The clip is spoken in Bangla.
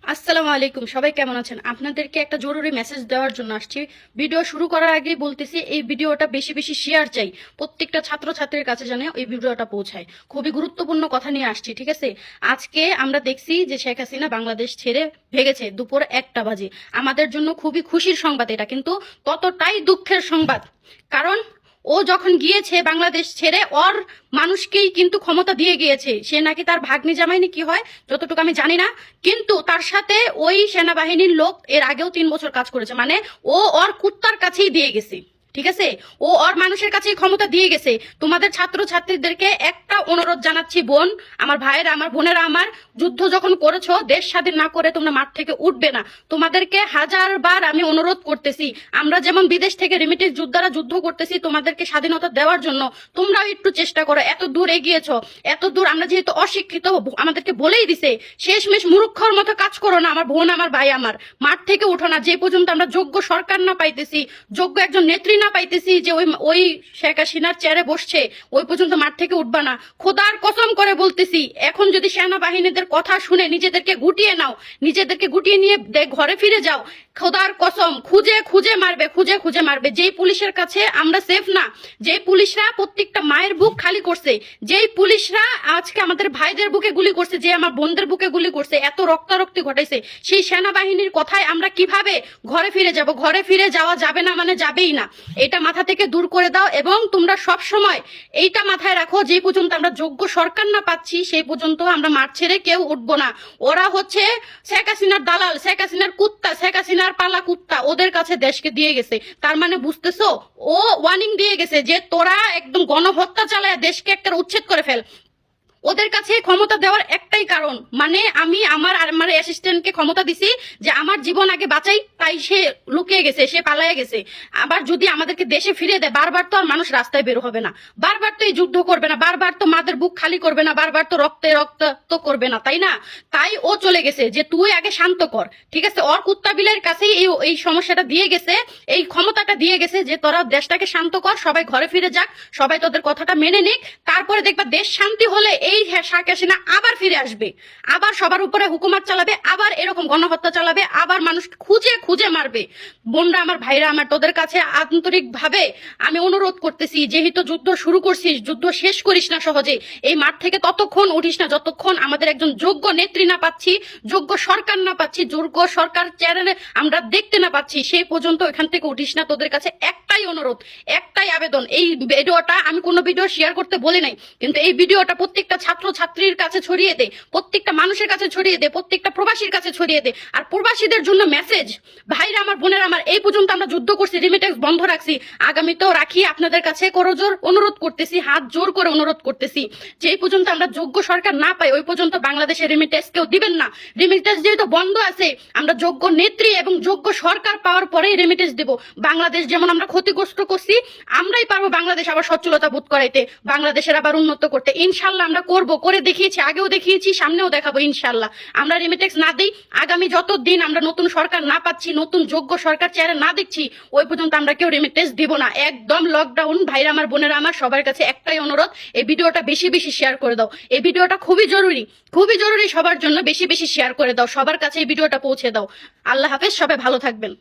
আসসালামু আলাইকুম, সবাই কেমন আছেন? আপনাদেরকে একটা জরুরি মেসেজ দেওয়ার জন্য আসছি। ভিডিও শুরু করার আগেই বলতেছি, এই ভিডিওটা বেশি বেশি শেয়ার চাই, প্রত্যেকটা ছাত্রছাত্রীর কাছে জানে এই ভিডিওটা পৌঁছায়। খুবই গুরুত্বপূর্ণ কথা নিয়ে আসছি, ঠিক আছে? আজকে আমরা দেখছি যে শেখ হাসিনা বাংলাদেশ ছেড়ে ভেগেছে দুপুর 1টা বাজে। আমাদের জন্য খুবই খুশির সংবাদ এটা, কিন্তু ততটাই দুঃখের সংবাদ। কারণ ও যখন গিয়েছে বাংলাদেশ ছেড়ে, ওর মানুষকেই কিন্তু ক্ষমতা দিয়ে গিয়েছে। সে নাকি তার ভাগ্নি জামাইনি কি হয় যতটুকু আমি জানি না, কিন্তু তার সাথে ওই সেনাবাহিনীর লোক এর আগেও 3 বছর কাজ করেছে। মানে ও ওর কুত্তার কাছেই দিয়ে গেছে, ঠিক আছে? ও ওর মানুষের কাছেই ক্ষমতা দিয়ে গেছে। তোমাদের ছাত্র ছাত্রীদেরকে একটা অনুরোধ জানাচ্ছি, বোন আমার, ভাইয়েরা আমার, বোনেরা আমার, যুদ্ধ যখন করেছো, দেশ স্বাধীন না করে তোমরা মাঠ থেকে উঠবে না। তোমাদেরকে হাজারবার আমি অনুরোধ করতেছি, আমরা যেমন বিদেশ থেকে রিমিটেন্স যোদ্ধারা যুদ্ধ করতেছি তোমাদেরকে স্বাধীনতা দেওয়ার জন্য, তোমরাও একটু চেষ্টা করো। এত দূর এগিয়েছো, এত দূর, আমরা যেহেতু অশিক্ষিত আমাদেরকে বলেই দিছে, শেষমেশ মূর্খর মতো কাজ করো না আমার বোন আমার, ভাই আমার। মাঠ থেকে উঠো না, যে পর্যন্ত আমরা যোগ্য সরকার না পাইতেছি, যোগ্য একজন নেত্রী না পাইতেছি যে ওই শেখ হাসিনার চেয়ারে বসছে, ওই পর্যন্ত মাঠ থেকে উঠবা না। খোদার কসম করে বলতেছি, এখন যদি সেনাবাহিনীদের কথা শুনে নিজেদেরকে গুটিয়ে নাও, নিজেদেরকে গুটিয়ে নিয়ে ঘরে ফিরে যাও, খোদার কসম খুঁজে খুঁজে মারবে, খুঁজে খুঁজে মারবে। যেই পুলিশের কাছে আমরা সেফ না, যেই পুলিশরা প্রত্যেকটা মায়ের বুক খালি করছে, যেই পুলিশরা আজকে আমাদের ভাইদের বুকে গুলি করছে, যে আমার বোনদের বুকে গুলি করছে, এত রক্তারক্তি ঘটাইছে, সেই সেনাবাহিনীর কথায় আমরা কিভাবে ঘরে ফিরে যাব? ঘরে ফিরে যাওয়া যাবে না, মানে যাবেই না। এটা মাথা থেকে দূর করে দাও। এবং তোমরা সব সময় এইটা মাথায় রাখো, যে পর্যন্ত আমরা যোগ্য সরকার না পাচ্ছি সেই পর্যন্ত আমরা মাঠ ছেড়ে কেউ উঠবো না। ওরা হচ্ছে শেখ হাসিনার দালাল, শেখ হাসিনার কুত্তা, শেখ হাসিনার পালা কুত্তা, ওদের কাছে দেশকে দিয়ে গেছে। তার মানে বুঝতেছো, ও ওয়ার্নিং দিয়ে গেছে যে তোরা একদম গণহত্যা চালায় দেশকে একটা উচ্ছেদ করে ফেল। ওদের কাছে ক্ষমতা দেওয়ার একটাই কারণ, মানে আমি আমার অ্যাসিস্ট্যান্টকে ক্ষমতা দিছি যে আমার জীবন আগে বাঁচাই, তাই সে লুকিয়ে গেছে, সে পালাইয়া গেছে। আবার যদি আমাদেরকে দেশে ফিরে দেয়, বারবার তো আর মানুষ রাস্তায় বের হবে না, বারবার তো এই যুদ্ধ করবে না, বারবার তো মাদের বুক খালি করবে না, বারবার তো রক্তে রক্ত তো করবে না, তাই না? তাই ও চলে গেছে যে তুই আগে শান্ত কর, ঠিক আছে? ওর কুত্তা বিলের কাছেই এই সমস্যাটা দিয়ে গেছে, এই ক্ষমতাটা দিয়ে গেছে যে তোরা দেশটাকে শান্ত কর, সবাই ঘরে ফিরে যাক, সবাই তোদের কথাটা মেনে নিক, তারপরে দেখবা দেশ শান্তি হলে এই শেখ হাসিনা আবার ফিরে আসবে, আবার সবার উপরে হুকুমত চালাবে, আবার এরকম গণহত্যা চালাবে, আবার মানুষ খুঁজে খুঁজে মারবে। বোনরা আমার, ভাইরা আমার, তোদের কাছে আন্তরিক ভাবে আমি অনুরোধ করতেছি, যেহেতু যুদ্ধ শুরু করছিস, যুদ্ধ শেষ করিস না সহজে। এই মাঠ থেকে ততক্ষণ উঠিস না যতক্ষণ আমাদের একজন যোগ্য নেত্রী না পাচ্ছি, যোগ্য সরকার না পাচ্ছি, যোগ্য সরকার চ্যানেলে আমরা দেখতে না পাচ্ছি, সেই পর্যন্ত এখান থেকে উঠিস না। তোদের কাছে একটাই অনুরোধ, একটাই আবেদন, এই ভিডিওটা আমি কোনো ভিডিও শেয়ার করতে বলি নাই, কিন্তু এই ভিডিওটা প্রত্যেকটা ছাত্র ছাত্রীর কাছে ছড়িয়ে দে, প্রত্যেকটা মানুষের কাছে ছড়িয়ে দে, প্রত্যেকটা প্রবাসীর কাছে ছড়িয়ে দে। আর প্রবাসীদের জন্য মেসেজ, ভাইরা আমার, বোনেরা আমার, এই পর্যন্ত আমরা যুদ্ধ করছি, রিমিটেন্স বন্ধ রাখছি, আগামীতেও রাখি। আপনাদের কাছে করজোর অনুরোধ করতেছি, হাত জোর করে অনুরোধ করতেছি, যে এই পর্যন্ত আমরা যোগ্য সরকার না পাই ওই পর্যন্ত বাংলাদেশের রিমিটেন্স কেউ দিবেন না। রিমিটেন্স যেহেতু বন্ধ আছে, আমরা যোগ্য নেত্রী এবং যোগ্য সরকার পাওয়ার পরেই রিমিটেন্স দেব। বাংলাদেশ যেমন আমরা ক্ষতিগ্রস্ত করছি, আমরাই পারবো বাংলাদেশ আবার সচ্ছলতা বোধ করাইতে, বাংলাদেশের আবার উন্নত করতে। ইনশাল্লাহ আমরা করবো, করে দেখিয়েছি, আগেও দেখিয়েছি, সামনেও দেখাবো ইনশাল্লাহ। আমরা রিমিটেন্স না দিই, আগামী যত দিন আমরা নতুন সরকার না পাচ্ছি, নতুন যোগ্য সরকার চেহারা না দেখছি, ওই পর্যন্ত আমরা কেউ রিমিটেন্স দিব না। একদম লকডাউন। ভাইরা আমার, বোনেরা আমার, সবার কাছে একটাই অনুরোধ, এই ভিডিওটা বেশি বেশি শেয়ার করে দাও। এই ভিডিওটা খুবই জরুরি, খুবই জরুরি, সবার জন্য বেশি বেশি শেয়ার করে দাও, সবার কাছে এই ভিডিওটা পৌঁছে দাও। আল্লাহ হাফেজ, সবাই ভালো থাকবেন।